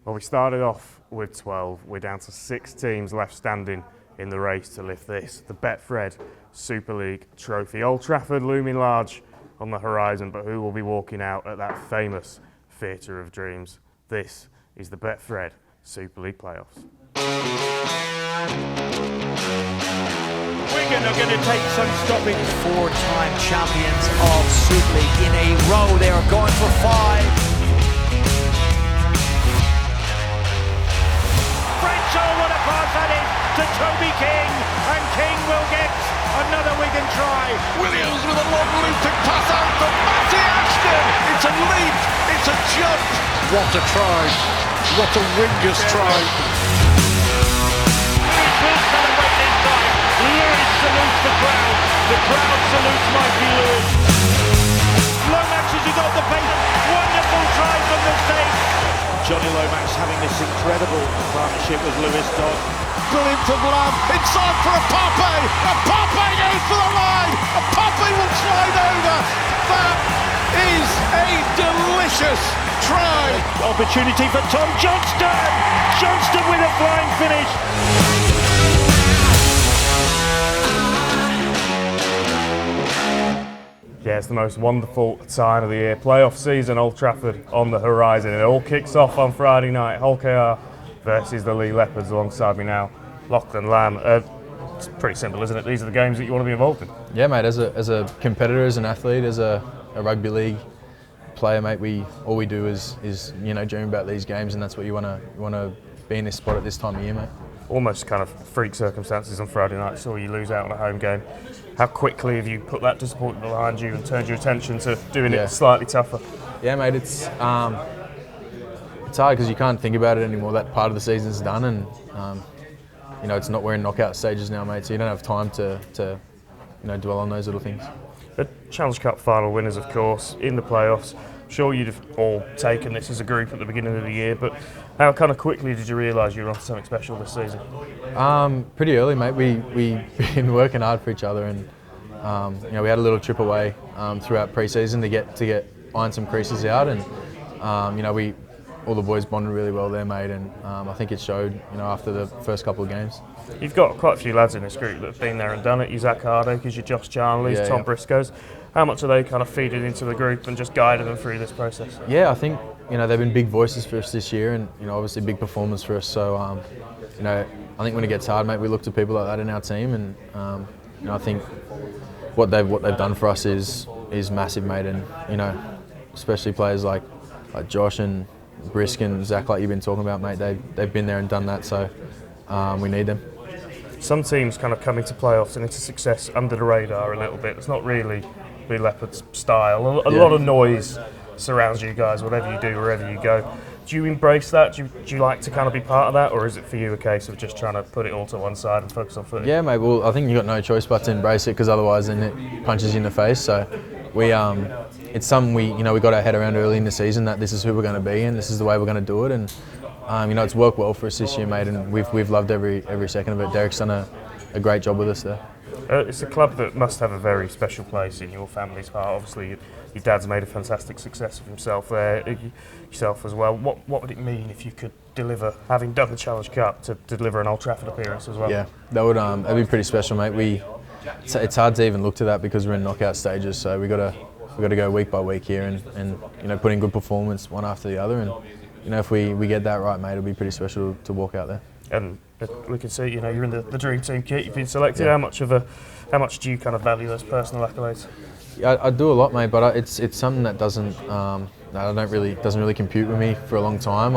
Well, we started off with 12. We're down to 6 teams left standing in the race to lift this, the Betfred Super League trophy. Old Trafford looming large on the horizon, but who will be walking out at that famous Theatre of Dreams? This is the Betfred Super League playoffs. Wigan are going to take some stopping. 4-time champions of Super League in a row. They are going for 5. What a pass that is to Toby King, and King will get another Wigan try. Williams with a long looping pass out for Matty Ashton. It's a leap, it's a jump. What a try, what a Winger's try. Lewis will celebrate this time. Lewis salutes the crowd salutes Mikey Lewis. Lomax has got the pace, wonderful try from the state. Johnny Lomax having this incredible partnership with Lewis Dodd. Brilliant from Lamb, inside for a Poppe goes for the line, a Poppe will slide over. That is a delicious try. Opportunity for Tom Johnston with a flying finish. Yeah, it's the most wonderful time of the year. Playoff season, Old Trafford on the horizon. It all kicks off on Friday night. Hull KR versus the Lee Leopards. Alongside me now, Lachlan Lamb. It's pretty simple, isn't it? These are the games that you want to be involved in. Yeah, mate. As a competitor, as an athlete, as a rugby league player, mate, all we do is dream about these games, and that's what you want to be in this spot at this time of year, mate. Almost kind of freak circumstances on Friday night, so you lose out on a home game. How quickly have you put that disappointment behind you and turned your attention to doing it slightly tougher? Yeah, mate, it's hard because you can't think about it anymore. That part of the season's done, and it's not, we're in knockout stages now, mate, so you don't have time to dwell on those little things. The Challenge Cup final winners, of course, in the playoffs. Sure, you'd have all taken this as a group at the beginning of the year, but how kind of quickly did you realise you were on to something special this season? Pretty early, mate. We've been working hard for each other, and we had a little trip away throughout pre-season to get iron some creases out, and all the boys bonded really well there, mate, and I think it showed after the first couple of games. You've got quite a few lads in this group that have been there and done it. Your Zach Hardacres, your Josh Charnleys, Tom Briscoes. How much are they kind of feeding into the group and just guiding them through this process? Yeah, I think they've been big voices for us this year, and obviously big performers for us. So I think when it gets hard, mate, we look to people like that in our team, and I think what they've done for us is massive, mate. And especially players like Josh and Brisk and Zach, like you've been talking about, mate. They've been there and done that, so we need them. Some teams kind of come into playoffs and into success under the radar a little bit. It's not really the Leopards' style. A lot of noise surrounds you guys, whatever you do, wherever you go. Do you embrace that? Do you like to kind of be part of that, or is it for you a case of just trying to put it all to one side and focus on footy? Yeah, mate. Well, I think you've got no choice but to embrace it, because otherwise then it punches you in the face. So it's something we got our head around early in the season, that this is who we're going to be and this is the way we're going to do it. And it's worked well for us this year, mate, and we've loved every second of it. Derek's done a great job with us there. It's a club that must have a very special place in your family's heart. Obviously, your dad's made a fantastic success of himself there, yourself as well. What would it mean if you could deliver, having done the Challenge Cup, to deliver an Old Trafford appearance as well? Yeah, that'd be pretty special, mate. It's hard to even look to that because we're in knockout stages, so we got to go week by week here and put in good performance one after the other, and if we get that right, mate, it'll be pretty special to walk out there. And we can see, you're in the dream team kit. You've been selected. Yeah. How much do you kind of value those personal accolades? Yeah, I do a lot, mate, but it's something that doesn't really compute with me for a long time.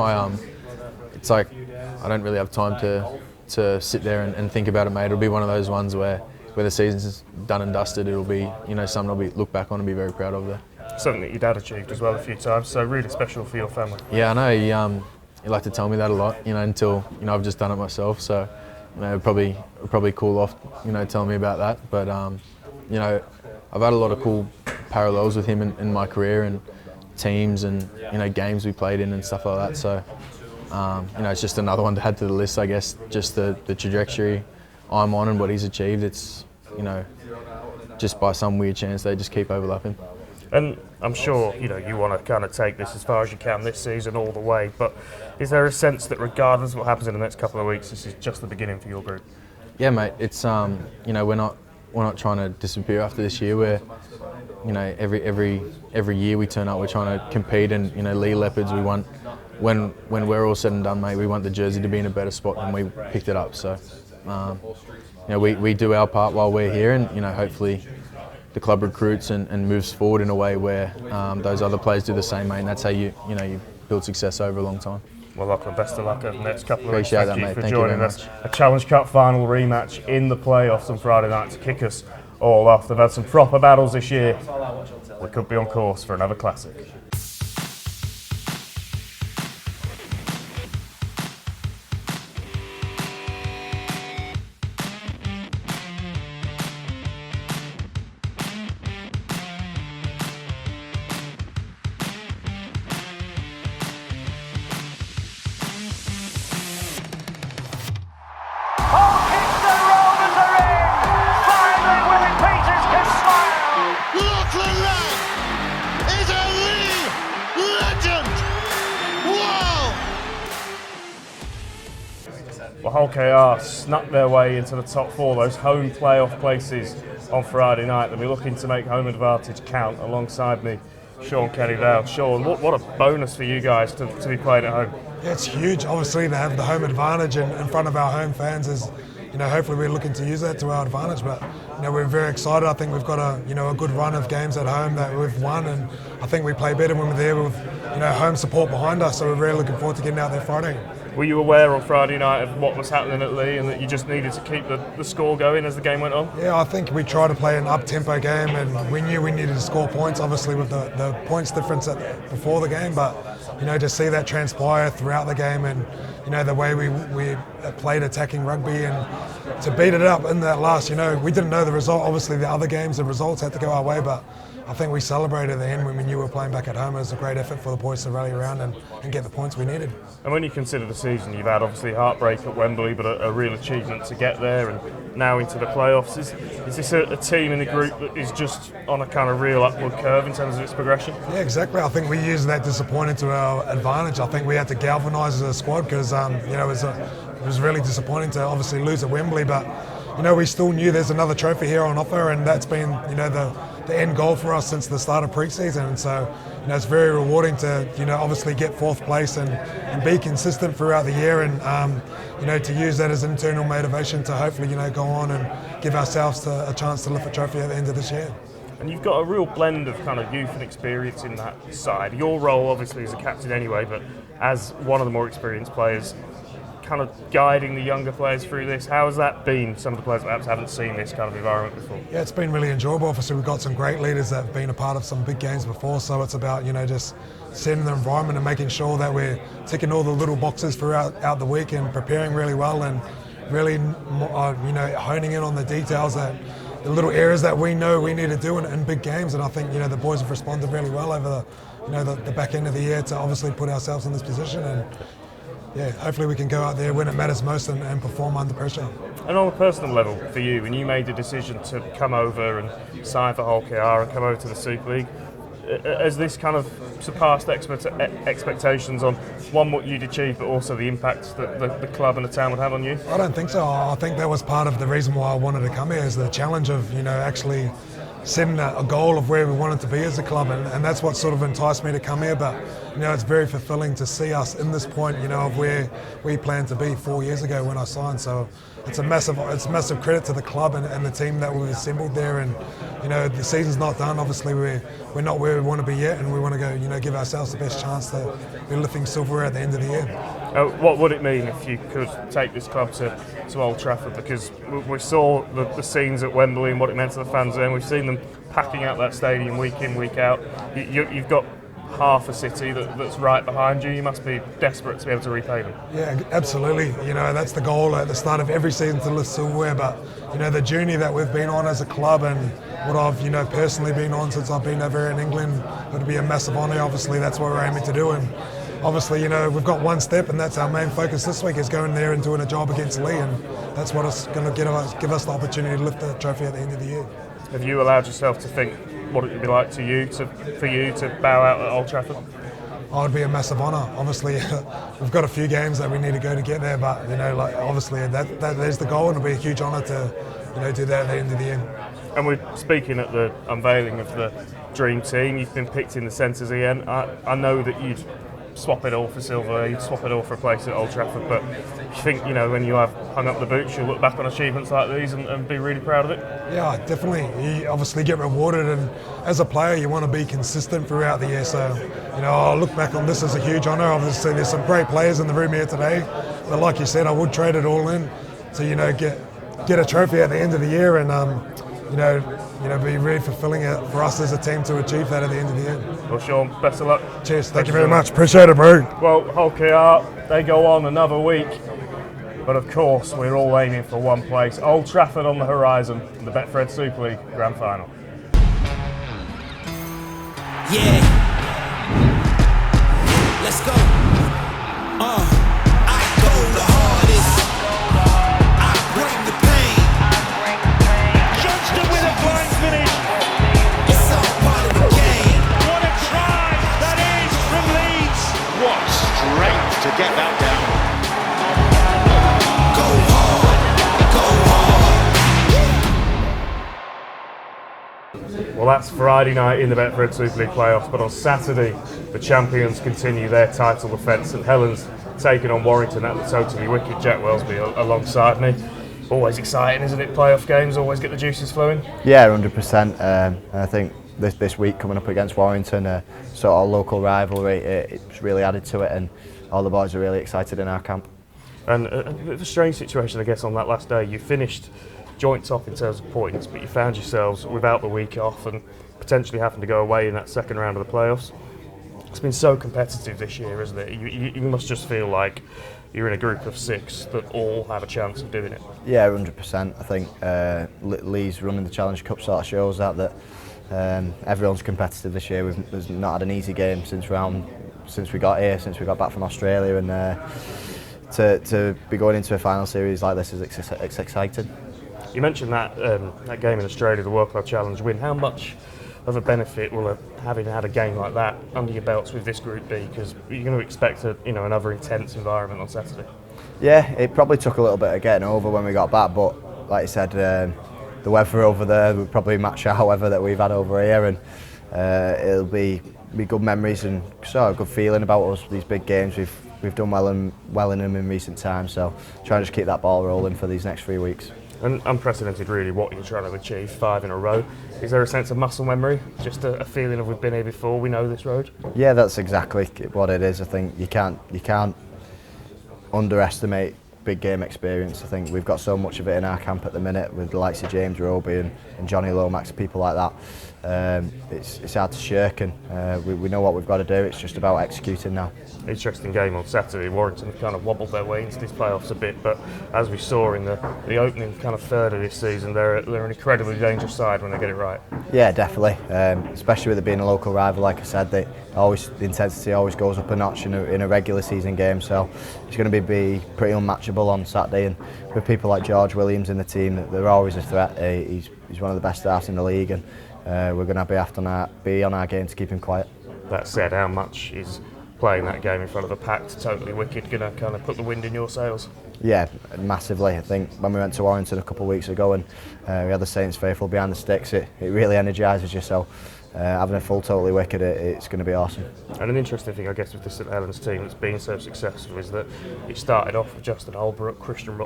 It's like I don't really have time to sit there and think about it, mate. It'll be one of those ones where the season's done and dusted. It'll be something I'll look back on and be very proud of there. Something that your dad achieved as well a few times, so really special for your family. Yeah, I know. He liked to tell me that a lot, until I've just done it myself. So, it'd probably cool off, telling me about that. But I've had a lot of cool parallels with him in my career, and teams and games we played in and stuff like that. So, it's just another one to add to the list, I guess. Just the trajectory I'm on and what he's achieved. It's just by some weird chance they just keep overlapping. And I'm sure you want to kind of take this as far as you can this season all the way, but is there a sense that regardless of what happens in the next couple of weeks, this is just the beginning for your group? Yeah, mate. It's we're not trying to disappear after this year. We're every year we turn up, we're trying to compete, and Lee Leopards, we want when we're all said and done, mate, we want the jersey to be in a better spot than we picked it up. So we do our part while we're here, and hopefully the club recruits and moves forward in a way where those other players do the same, mate. And that's how you build success over a long time. Well, Lachlan, best of luck over the next couple of weeks. Appreciate Thank you for that, mate. joining us. A Challenge Cup final rematch in the playoffs on Friday night to kick us all off. They've had some proper battles this year. We could be on course for another classic. Lachlan Lamb is a Lee legend! Wow! Well, Hull KR snuck their way into the top four, those home playoff places on Friday night. They'll be looking to make home advantage count. Alongside me, Sean Kelly-Dale. Sean, what a bonus for you guys to be playing at home. Yeah, it's huge, obviously, to have the home advantage in front of our home fans. Is hopefully we're looking to use that to our advantage, but we're very excited. I think we've got a good run of games at home that we've won, and I think we play better when we're there with home support behind us. So we're really looking forward to getting out there Friday. Were you aware on Friday night of what was happening at Lee and that you just needed to keep the score going as the game went on? Yeah, I think we tried to play an up-tempo game, and we knew we needed to score points, obviously with the points difference before the game, but to see that transpire throughout the game, and the way we played attacking rugby, and to beat it up in that last, we didn't know the result. Obviously the other games, the results had to go our way, but I think we celebrated at the end when we knew we were playing back at home. It was a great effort for the boys to rally around and get the points we needed. And when you consider the season, you've had obviously heartbreak at Wembley, but a real achievement to get there and now into the playoffs. Is this a team in the group that is just on a kind of real upward curve in terms of its progression? Yeah, exactly. I think we used that disappointment to our advantage. I think we had to galvanise as a squad because it was really disappointing to obviously lose at Wembley, but we still knew there's another trophy here on offer, and that's been the end goal for us since the start of pre-season. And so it's very rewarding to obviously get fourth place and be consistent throughout the year, and to use that as internal motivation to hopefully go on and give ourselves a chance to lift the trophy at the end of this year. And you've got a real blend of kind of youth and experience in that side. Your role obviously as a captain anyway, but as one of the more experienced players, kind of guiding the younger players through this. How has that been? Some of the players perhaps haven't seen this kind of environment before. Yeah, it's been really enjoyable. Obviously, we've got some great leaders that have been a part of some big games before, so it's about just setting the environment and making sure that we're ticking all the little boxes throughout the week and preparing really well, and really honing in on the details, that the little areas that we know we need to do in big games. And I think the boys have responded really well over the back end of the year to obviously put ourselves in this position, and yeah, hopefully we can go out there when it matters most and perform under pressure. And on a personal level for you, when you made the decision to come over and sign for Hull KR and come over to the Super League, has this kind of surpassed expectations on, one, what you'd achieved, but also the impact that the club and the town would have on you? I don't think so. I think that was part of the reason why I wanted to come here, is the challenge of actually setting a goal of where we wanted to be as a club, and that's what sort of enticed me to come here. But it's very fulfilling to see us in this point of where we planned to be 4 years ago when I signed. So it's massive credit to the club and the team that we've assembled there. And the season's not done. Obviously we're not where we want to be yet, and we want to go give ourselves the best chance to be lifting silver at the end of the year. What would it mean if you could take this club to Old Trafford? Because we saw the scenes at Wembley and what it meant to the fans there, and we've seen them packing out that stadium week in, week out. You've got half a city that's right behind you. You must be desperate to be able to repay them. Yeah, absolutely. That's the goal at the start of every season, to lift silverware. But the journey that we've been on as a club, and what I've personally been on since I've been over in England, it would be a massive honour. Obviously that's what we're aiming to do, and obviously we've got one step, and that's our main focus this week, is going there and doing a job against Lee, and that's what is going to give us the opportunity to lift the trophy at the end of the year. have you allowed yourself to think what it would be like for you to bow out at Old Trafford? Oh, it'd be a massive honour. Obviously, we've got a few games that we need to go to get there, but obviously there's the goal, and it'll be a huge honour to do that at the end of the year. And we're speaking at the unveiling of the dream team. You've been picked in the centres again. I know that you'd swap it all for silver, you'd swap it all for a place at Old Trafford, but you think, when you have hung up the boots, you'll look back on achievements like these and be really proud of it? Yeah, definitely. You obviously get rewarded, and as a player you want to be consistent throughout the year, so I'll look back on this as a huge honour. Obviously there's some great players in the room here today, but like you said, I would trade it all in to get a trophy at the end of the year, and be really fulfilling it for us as a team to achieve that at the end of the year. Well, Sean, best of luck. Cheers, thank you very much. Appreciate it, bro. Well, Hull KR, they go on another week, but of course we're all aiming for one place. Old Trafford on the horizon, the Betfred Super League Grand Final. Yeah, let's go. I go the hardest. I bring the pain. Johnston with a flying finish. It's all part of the game. What a try that is from Leeds. What strength to get that down. Go hard, go hard. Well, that's Friday night in the Betfred Super League playoffs, but on Saturday the champions continue their title defence. St Helens taking on Warrington at the totally wicked Jack Welsby alongside me. Always exciting, isn't it? Playoff games always get the juices flowing. Yeah, 100%. I think this week coming up against Warrington, sort of local rivalry, it's really added to it, and all the boys are really excited in our camp. And a bit of a strange situation, I guess, on that last day. You finished joint top in terms of points, but you found yourselves without the week off and potentially having to go away in that second round of the playoffs. It's been so competitive this year, isn't it? You must just feel like you're in a group of 6 that all have a chance of doing it. Yeah, 100%. I think Lee's running the Challenge Cup sort of shows that everyone's competitive this year. We've not had an easy game since we got here, since we got back from Australia, and to be going into a final series like this is exciting. You mentioned that game in Australia, the World Club Challenge win. How much of a benefit will having had a game like that under your belts with this group be? Because you're going to expect another intense environment on Saturday. Yeah, it probably took a little bit of getting over when we got back, but like I said, the weather over there will probably match our weather that we've had over here, and it'll be good memories and sort of good feeling about us. These big games, we've done well in them in recent times, so try and just keep that ball rolling for these next 3 weeks. And unprecedented, really, what you're trying to achieve, 5 in a row. Is there a sense of muscle memory? Just a feeling of we've been here before, we know this road? Yeah, that's exactly what it is. I think you can't underestimate big game experience. I think we've got so much of it in our camp at the minute with the likes of James Roby and Johnny Lomax, people like that. It's hard to shirk, and we know what we've got to do. It's just about executing now. Interesting game on Saturday. Warrington have kind of wobbled their way into these playoffs a bit, but as we saw in the opening kind of third of this season, they're an incredibly dangerous side when they get it right. Yeah, definitely. Especially with it being a local rival, like I said, the intensity always goes up a notch in a regular season game. So it's going to be pretty unmatchable on Saturday, and with people like George Williams in the team, they're always a threat. He's one of the best staffs in the league, and we're going to be on our game to keep him quiet. That said, how much is playing that game in front of a packed, totally wicked, going to kind of put the wind in your sails? Yeah, massively. I think when we went to Warrington a couple of weeks ago and we had the Saints faithful behind the sticks, it really energises you. So having a full totally wicked, it's going to be awesome. And an interesting thing, I guess, with the St Helens team that's been so successful is that it started off with Justin Holbrook, Christian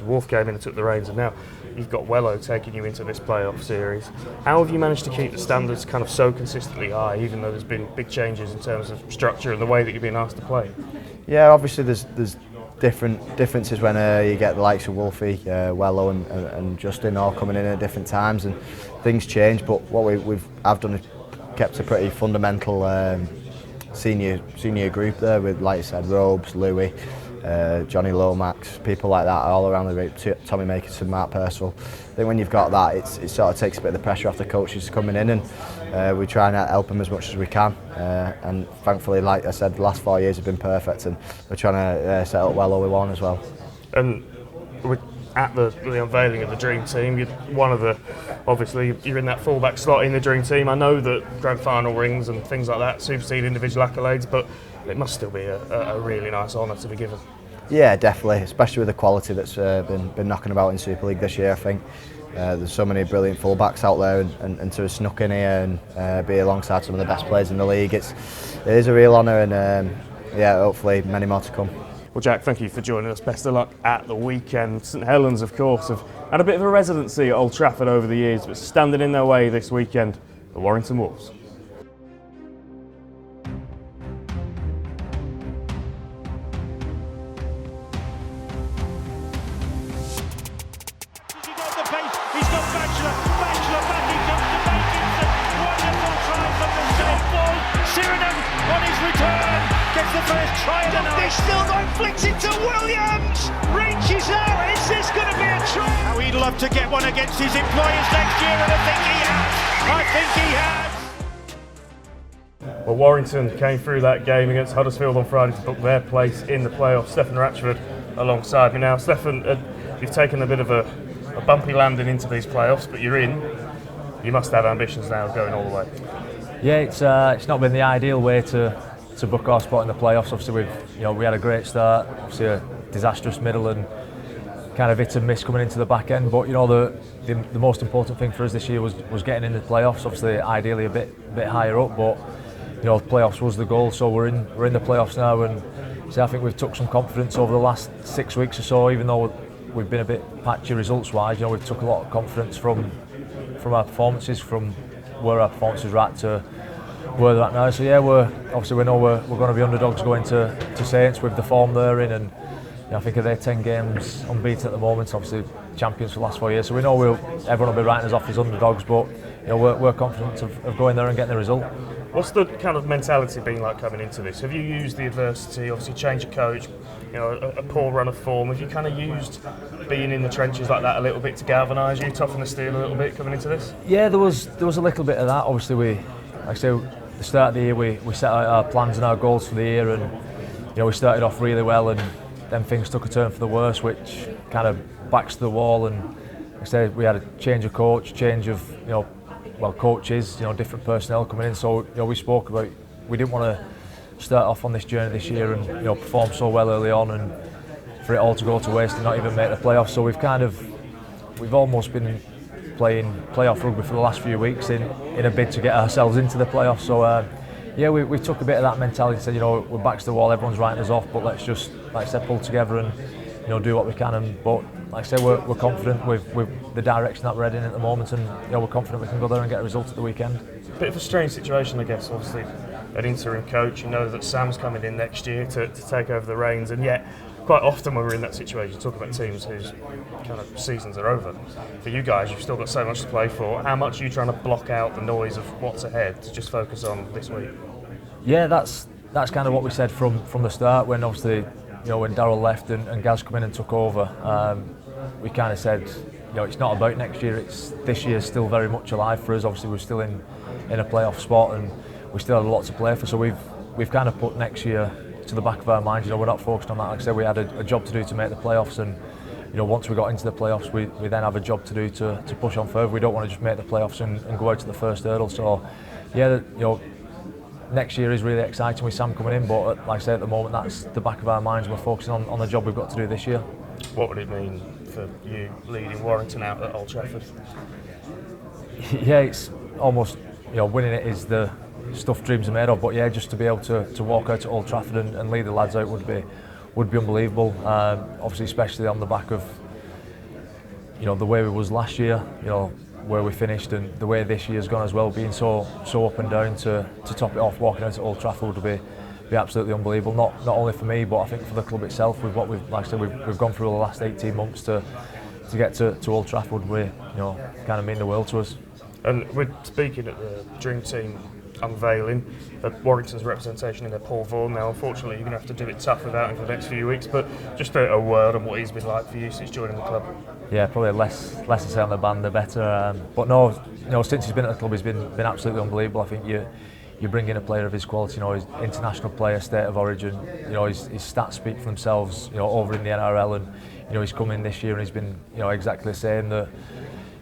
Wolf came in and took the reins, and now you've got Wello taking you into this playoff series. How have you managed to keep the standards kind of so consistently high, even though there's been big changes in terms of structure and the way that you're being asked to play? Yeah, obviously there's differences when you get the likes of Wolfie, Wello and Justin all coming in at different times, and things change. But what I've done is kept a pretty fundamental senior group there with, like you said, Robes, Louis, Johnny Lomax, people like that all around the group, Tommy Makinson, Mark Percival. I think when you've got that, it sort of takes a bit of the pressure off the coaches coming in, and we try and help them as much as we can. And thankfully, like I said, the last 4 years have been perfect, and we're trying to set up well all we want as well. And we're at the unveiling of the Dream Team. Obviously you're in that fullback slot in the Dream Team. I know that grand final rings and things like that supersede individual accolades, but it must still be a really nice honour to be given. Yeah, definitely, especially with the quality that's been knocking about in Super League this year. I think there's so many brilliant fullbacks out there, and to have snuck in here and be alongside some of the best players in the league, it is a real honour, and hopefully many more to come. Well, Jack, thank you for joining us. Best of luck at the weekend. St Helens, of course, have had a bit of a residency at Old Trafford over the years, but standing in their way this weekend, the Warrington Wolves. He's got the pace, he's got Batchelor back in comes to Bakinson. Wonderful try from the save ball. Sirenham on his return gets the first try of the night. He's still going, flicks it to Williams. Reaches out, is this going to be a try? How he'd love to get one against his employers next year, and I think he has. Well, Warrington came through that game against Huddersfield on Friday to book their place in the playoffs. Stefan Ratchford alongside me now. Stefan, you've taken a bit of a bumpy landing into these playoffs, but you're in. You must have ambitions now of going all the way. Yeah, it's not been the ideal way to book our spot in the playoffs. Obviously, we had a great start, obviously a disastrous middle, and kind of hit and miss coming into the back end. But the most important thing for us this year was getting in the playoffs. Obviously, ideally a bit higher up, but the playoffs was the goal. So we're in the playoffs now, and so I think we've took some confidence over the last 6 weeks or so. Even though we've been a bit patchy results-wise, we've took a lot of confidence from our performances, from where our performances are at to where they're at now. So yeah, we know we're going to be underdogs going to Saints with the form they're in, and I think of their 10 games unbeaten at the moment, obviously champions for the last 4 years. So we know everyone will be writing us off as underdogs, but we're confident of going there and getting the result. What's the kind of mentality been like coming into this? Have you used the adversity, obviously change of coach, a poor run of form? Have you kind of used being in the trenches like that a little bit to galvanise you, toughen the steel a little bit coming into this? Yeah, there was a little bit of that. Obviously, like I say, at the start of the year we set out our plans and our goals for the year, and we started off really well, and then things took a turn for the worse, which kind of backs to the wall. And like I said, we had a change of coach, change of coaches, different personnel coming in. So we spoke about we didn't want to start off on this journey this year and perform so well early on, and for it all to go to waste and not even make the playoffs. So we've almost been playing playoff rugby for the last few weeks in a bid to get ourselves into the playoffs. So we took a bit of that mentality and said, we're back to the wall, everyone's writing us off, but let's just, like I said, pull together and do what we can. But like I say, we're confident with the direction that we're heading at the moment, and we're confident we can go there and get a result at the weekend. Bit of a strange situation, I guess. Obviously, an interim coach. You know that Sam's coming in next year to take over the reins, and yet quite often when we're in that situation, you talk about teams whose kind of seasons are over. For you guys, you've still got so much to play for. How much are you trying to block out the noise of what's ahead to just focus on this week? Yeah, that's kind of what we said from the start. When obviously, when Darryl left and Gaz come in and took over, we kind of said, it's not about next year. It's this year's still very much alive for us. Obviously, we're still in a playoff spot, and we still have a lot to play for. So we've kind of put next year to the back of our minds. We're not focused on that. Like I said, we had a job to do to make the playoffs, and once we got into the playoffs, we then have a job to do to push on further. We don't want to just make the playoffs and go out to the first hurdle. So yeah, next year is really exciting with Sam coming in, but like I said, at the moment that's the back of our minds. We're focusing on the job we've got to do this year. What would it mean for you leading Warrington out at Old Trafford? Yeah, it's almost, winning it is the stuff dreams are made of, but yeah, just to be able to walk out to Old Trafford and lead the lads out would be unbelievable. Obviously, especially on the back of the way we was last year, where we finished, and the way this year's gone as well, being so up and down, to top it off, walking out to Old Trafford would be absolutely unbelievable. Not only for me, but I think for the club itself. With what we've gone through the last 18 months to get to Old Trafford, kind of mean the world to us. And we're speaking at the Dream Team unveiling of Warrington's representation in their Paul Vaughan. Now, unfortunately, you're going to have to do it tough without him for the next few weeks, but just a word on what he's been like for you since joining the club. Yeah, probably less to say on the band, the better. But no, since he's been at the club, he's been absolutely unbelievable. I think you you bring in a player of his quality, he's international player, state of origin, his stats speak for themselves, over in the NRL, and he's come in this year and he's been, exactly the same. That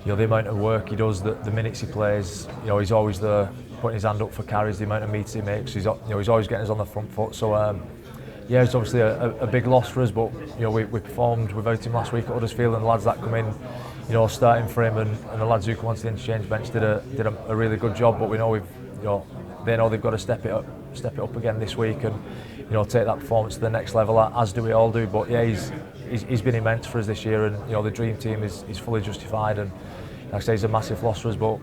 the amount of work he does, the minutes he plays, he's always there, putting his hand up for carries, the amount of meters he makes, he's always getting us on the front foot. So it's obviously a big loss for us, but we performed without him last week at Huddersfield, and the lads that come in, starting for him, and the lads who come onto the interchange bench did a really good job. But we know they know they've got to step it up again this week, and take that performance to the next level, as do we all do. But yeah, he's been immense for us this year, and the dream team is fully justified, and like I say, he's a massive loss for us, but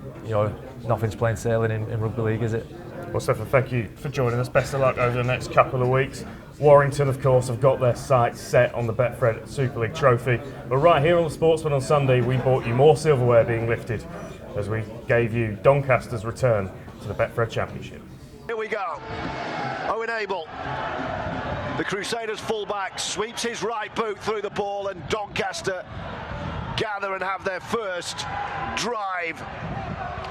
nothing's plain sailing in rugby league, is it? Well, Stefan, thank you for joining us. Best of luck over the next couple of weeks. Warrington, of course, have got their sights set on the Betfred Super League trophy. But right here on the Sportsman on Sunday, we brought you more silverware being lifted as we gave you Doncaster's return to the Betfred Championship. Here we go. Owen Abel, the Crusaders fullback, sweeps his right boot through the ball, and Doncaster gather and have their first drive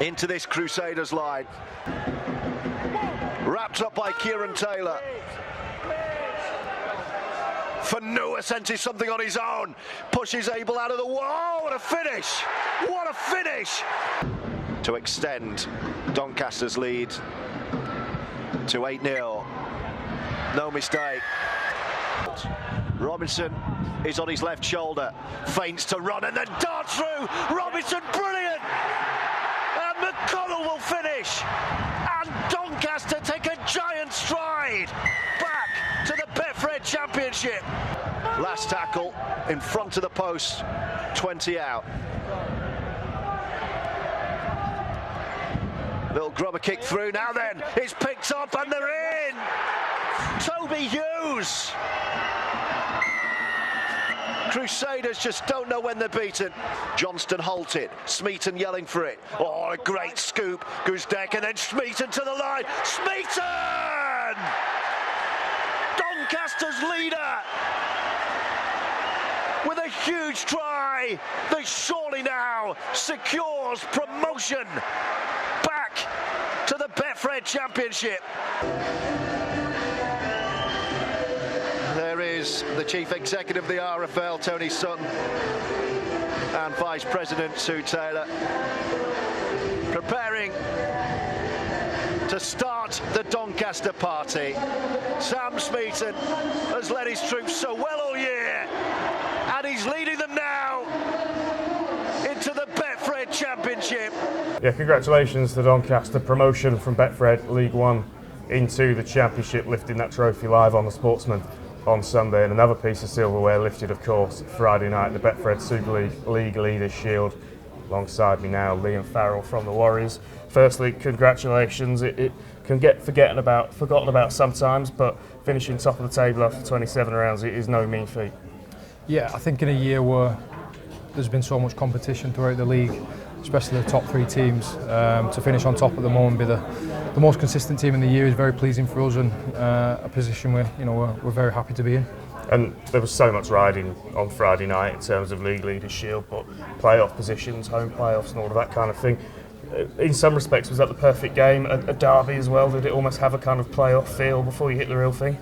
into this Crusaders line. Wrapped up by Kieran Taylor. Fanua senses something on his own, pushes Abel out of the wall. What a finish! What a finish! To extend Doncaster's lead to 8-0. No mistake. Robinson is on his left shoulder, feints to run and then darts through. Robinson, brilliant! And McConnell will finish. And Doncaster take a giant stride back to the Betfred Championship. Last tackle in front of the post, 20 out. Little grubber kick through, now then, it's picked up and they're in! Toby Hughes! Crusaders just don't know when they're beaten. Johnston halted, Smeaton yelling for it. Oh, a great scoop, Guzdeck, and then Smeaton to the line. Smeaton! Doncaster's leader! With a huge try, they surely now secures promotion back to the Betfred Championship. There is the Chief Executive of the RFL, Tony Sutton, and Vice President Sue Taylor, preparing to start the Doncaster party. Sam Smeaton has led his troops so well all year, and he's leading them now into the Betfred Championship. Yeah, congratulations to Doncaster, promotion from Betfred League One into the Championship, lifting that trophy live on the Sportsman on Sunday, and another piece of silverware lifted, of course, Friday night, the Betfred Super League Leaders Shield. Alongside me now, Liam Farrell from the Warriors. Firstly, congratulations. It can get forgotten about sometimes, but finishing top of the table after 27 rounds, it is no mean feat. Yeah, I think in a year where there's been so much competition throughout the league, especially the top three teams, to finish on top at the moment, be the most consistent team in the year is very pleasing for us, and a position where we're very happy to be in. And there was so much riding on Friday night in terms of League Leaders Shield, but playoff positions, home playoffs and all of that kind of thing. In some respects, was that the perfect game? A derby as well? Did it almost have a kind of playoff feel before you hit the real thing?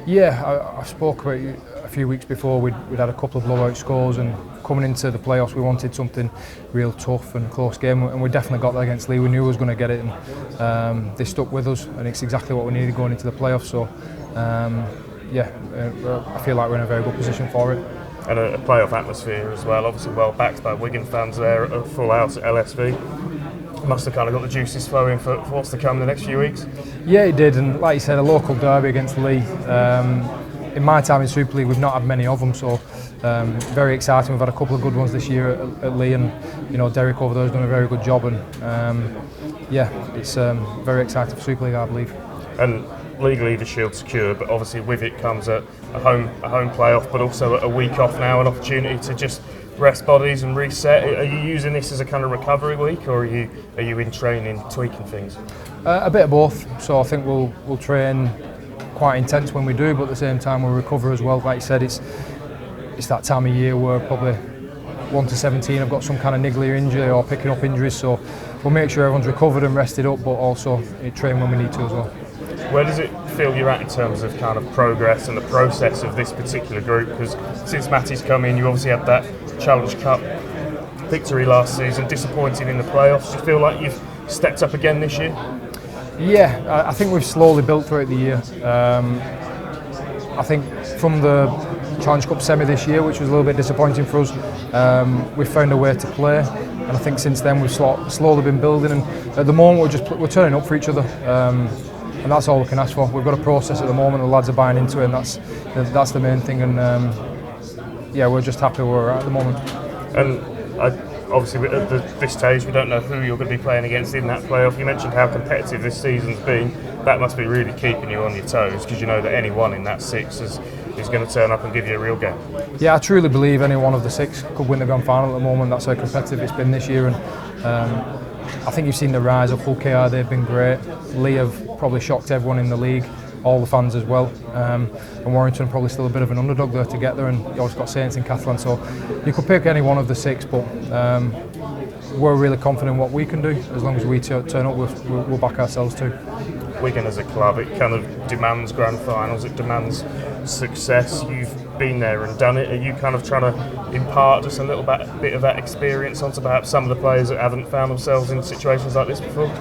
Yeah, I spoke about it a few weeks before. We'd had a couple of blowout scores, and coming into the playoffs we wanted something real tough and close game, and we definitely got that against Lee. We knew we was going to get it, and they stuck with us, and it's exactly what we needed going into the playoffs. So I feel like we're in a very good position for it. And a playoff atmosphere as well, obviously well backed by Wigan fans there at a full house at LSV. Must have kind of got the juices flowing for what's to come in the next few weeks. Yeah, it did, and like you said, a local derby against Lee. In my time in Super League, we've not had many of them, so very exciting. We've had a couple of good ones this year at Lee, and Derek over there has done a very good job, and it's very exciting for Super League, I believe. And League Leaders Shield secure, but obviously with it comes a home playoff, but also a week off now, an opportunity to just rest bodies and reset. Are you using this as a kind of recovery week, or are you in training, tweaking things? A bit of both. So I think we'll train quite intense when we do, but at the same time we'll recover as well. Like you said, it's that time of year where probably 1 to 17 have got some kind of niggly injury or picking up injuries. So we'll make sure everyone's recovered and rested up, but also train when we need to as well. Where does it feel you're at in terms of kind of progress and the process of this particular group? Because since Matty's come in, you obviously had that Challenge Cup victory last season, disappointing in the playoffs. Do you feel like you've stepped up again this year? Yeah, I think we've slowly built throughout the year. I think from the Challenge Cup semi this year, which was a little bit disappointing for us, we found a way to play, and I think since then we've slowly been building. And at the moment we're turning up for each other, and that's all we can ask for. We've got a process at the moment. The lads are buying into it, and that's the main thing. And yeah, we're just happy where we're at the moment. And obviously at this stage we don't know who you're going to be playing against in that playoff. You mentioned how competitive this season's been. That must be really keeping you on your toes, because you know that any one in that six is going to turn up and give you a real game. Yeah, I truly believe any one of the six could win the grand final at the moment. That's how competitive it's been this year, and I think you've seen the rise of Hull KR. They've been great. Lee have probably shocked everyone in the league, all the fans as well, and Warrington probably still a bit of an underdog there to get there, and you always got Saints in Catalan, so you could pick any one of the six, but we're really confident in what we can do. As long as we turn up, we'll back ourselves too. Wigan as a club, it kind of demands grand finals, it demands success. You've been there and done it. Are you kind of trying to impart just a little bit of that experience onto perhaps some of the players that haven't found themselves in situations like this before?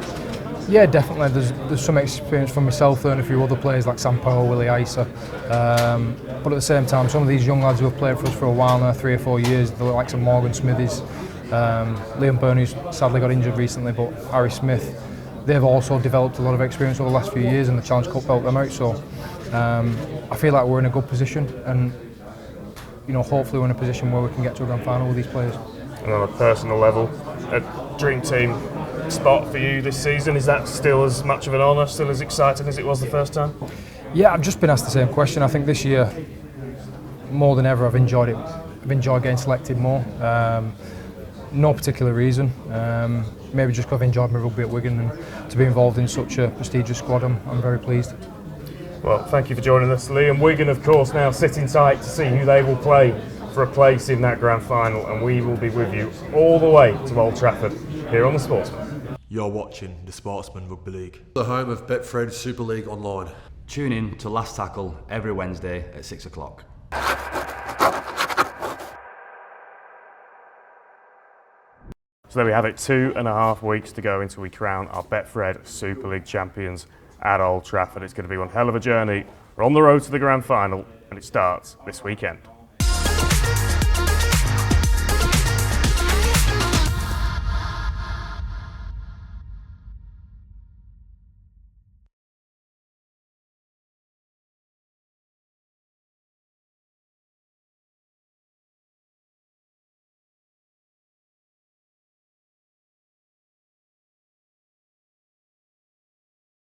Yeah, definitely. There's some experience from myself there and a few other players like Sam Powell, Willie Isa. But at the same time, some of these young lads who have played for us for a while now, 3 or 4 years, the likes of Morgan Smithies, Liam Byrne, who's sadly got injured recently, but Harry Smith, they've also developed a lot of experience over the last few years, and the Challenge Cup helped them out. So I feel like we're in a good position, and hopefully we're in a position where we can get to a grand final with these players. And on a personal level, a dream team spot for you this season, is that still as much of an honour, still as exciting as it was the first time? Yeah, I've just been asked the same question. I think this year, more than ever, I've enjoyed it. I've enjoyed getting selected more. No particular reason. Maybe just because I've enjoyed my rugby at Wigan, and to be involved in such a prestigious squad, I'm very pleased. Well, thank you for joining us, Liam. Wigan, of course, now sitting tight to see who they will play for a place in that grand final, and we will be with you all the way to Old Trafford here on the Sportsman. You're watching the Sportsman Rugby League, the home of Betfred Super League Online. Tune in to Last Tackle every Wednesday at 6 o'clock. So there we have it, 2.5 weeks to go until we crown our Betfred Super League champions at Old Trafford. It's going to be one hell of a journey. We're on the road to the grand final, and it starts this weekend.